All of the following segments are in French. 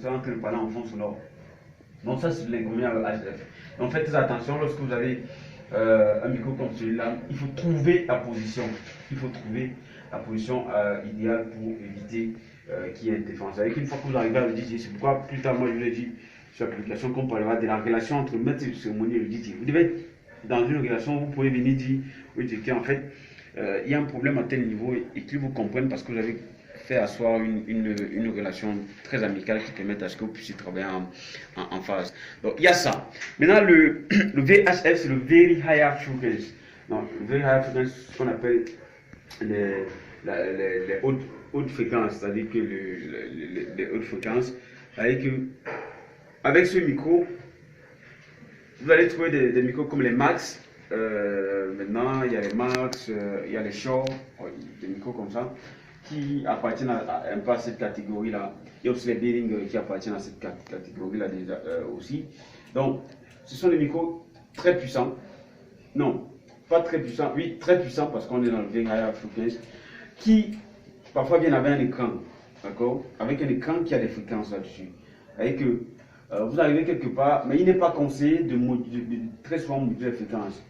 êtes en train de parler en fond sonore. Donc ça c'est l'inconvénient avec HF. Donc faites très attention lorsque vous avez un micro comme celui-là, il faut trouver la position. Il faut trouver la position idéale pour éviter qu'il y ait interférence. Avec une fois que vous arrivez à le DJ, c'est pourquoi plus tard moi je vous l'ai dit sur l'application qu'on parlera de la relation entre le maître de cérémonie et le DJ. Vous devez être dans une relation, vous pouvez venir dire au DJ en fait il y a un problème à tel niveau et qu'ils vous comprennent parce que vous avez fait asseoir une relation très amicale qui permet à ce que vous puissiez travailler en phase. Donc il y a ça. Maintenant le VHF c'est le Very High Frequency. Donc le Very High Frequency c'est ce qu'on appelle les hautes fréquences, c'est-à-dire que les hautes fréquences, c'est-à-dire que avec ce micro, vous allez trouver des micros comme les Max. Maintenant, il y a les Max, il y a les Shure, des micros comme ça, qui appartiennent un peu à cette catégorie-là. Il y a aussi les Behring qui appartiennent à cette catégorie-là déjà aussi. Donc, ce sont des micros très puissants. Non, pas très puissants, oui, très puissants parce qu'on est dans le Very High Frequency, qui parfois viennent avec un écran, d'accord? Avec un écran qui a des fréquences là-dessus. Avec que vous arrivez quelque part, mais il n'est pas conseillé de très souvent moduler les fréquences.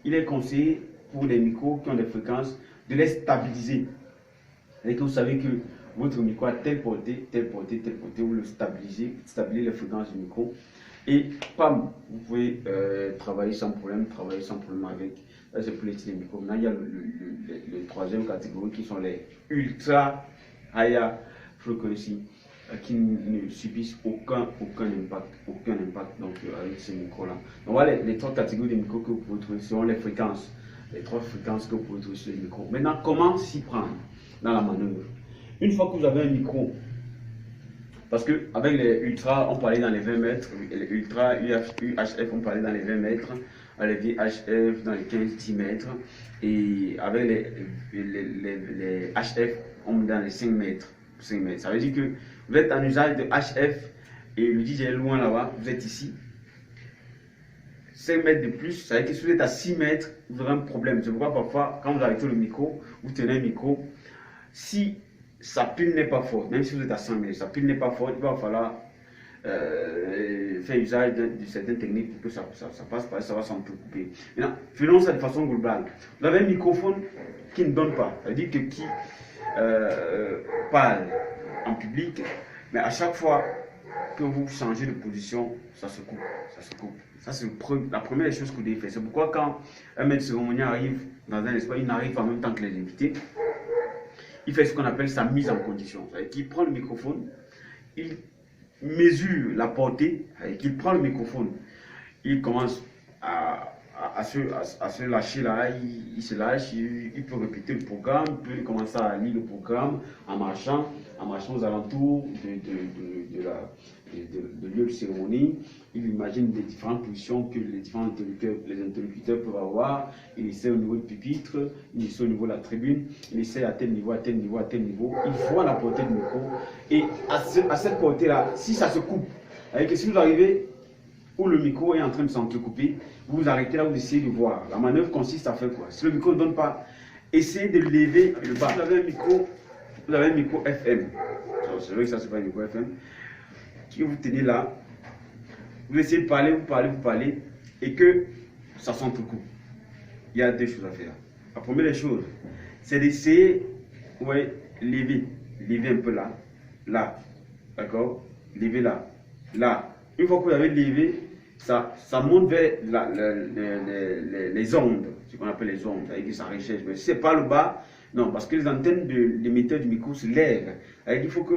Il est conseillé pour les micros qui ont des fréquences de les stabiliser. Et que vous savez que votre micro a telle portée, telle portée, telle portée, vous le stabilisez, les fréquences du micro. Et pam, vous pouvez travailler sans problème avec. Là, c'est pour les petits micros. Maintenant, il y a le troisième catégorie qui sont les ultra high frequency qui ne subissent aucun impact donc, avec ces micros-là. Donc voilà les trois catégories de micros que vous pouvez trouver selon les fréquences. Les trois fréquences que vous pouvez trouver sur les micros. Maintenant, comment s'y prendre dans la manœuvre? Une fois que vous avez un micro, parce qu'avec les ultra, on parlait dans les 20 mètres, les ultra UHF, on parlait dans les 20 mètres, les VHF dans les 15-10 mètres, et avec les HF, on est dans les 5 mètres. Ça veut dire que vous êtes en usage de HF et le DJ est loin là-bas, vous êtes ici. 5 mètres de plus, ça veut dire que si vous êtes à 6 mètres, vous aurez un problème. C'est pourquoi parfois, quand vous arrêtez le micro, vous tenez un micro, si sa pile n'est pas forte, même si vous êtes à 100 mètres, sa pile n'est pas forte, il va falloir faire usage de certaines techniques pour que ça passe par ça va s'entrecouper. Maintenant, faisons ça de façon globale. Vous avez un microphone qui ne donne pas, c'est-à-dire que qui parle en public, mais à chaque fois que vous changez de position, ça se coupe. Ça, c'est la première chose que vous devez faire. C'est pourquoi quand un maître de cérémonie arrive dans un espace, il n'arrive en même temps que les invités. Il fait ce qu'on appelle sa mise en condition. C'est-à-dire qu'il prend le microphone, il mesure la portée, qu'il prend le microphone, il commence à se lâcher là, il se lâche, il peut répéter le programme, il peut commencer à lire le programme en marchant aux alentours de lieu de cérémonie. Il imagine des différentes positions que les différents interlocuteurs peuvent avoir. Il essaie au niveau du pupitre, il essaie au niveau de la tribune, il essaie à tel niveau, à tel niveau, à tel niveau. Il voit la portée du micro. Et à cette portée-là, si ça se coupe, avec si vous arrivez où le micro est en train de s'entrecouper, vous vous arrêtez là, vous essayez de voir. La manœuvre consiste à faire quoi? Si le micro ne donne pas, essayez de lever le bas. Vous avez un micro FM. C'est vrai que ça, c'est pas un micro FM. Que vous tenez là, vous essayez de parler, vous parlez, et que ça s'entrecoupe. Il y a deux choses à faire. La première des choses, c'est d'essayer, lever un peu là, d'accord? Lever là. Une fois que vous avez levé, ça monte vers les ondes, ce qu'on appelle les ondes, avec sa richesse. Mais si ce n'est pas le bas, non, parce que les antennes de l'émetteur du micro se lèvent. Il faut que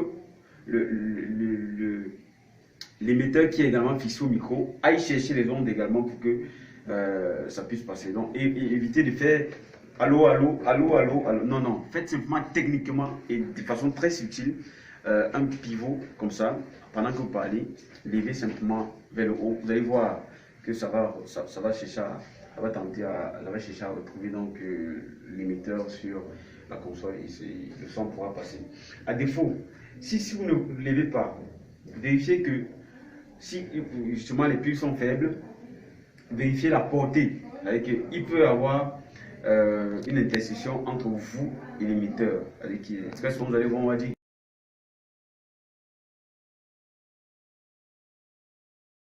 l'émetteur qui est également fixé au micro aille chercher les ondes également pour que ça puisse passer. Donc, évitez de faire allô. Non. Faites simplement techniquement et de façon très subtile un pivot comme ça. Pendant que vous parlez, levez simplement vers le haut. Vous allez voir que ça va chercher à retrouver donc l'émetteur sur la console et le son pourra passer. À défaut, si vous ne levez pas, vérifiez que si justement les piles sont faibles, vérifiez la portée. Il peut y avoir une intersection entre vous et l'émetteur. Très souvent, vous allez voir, on va dire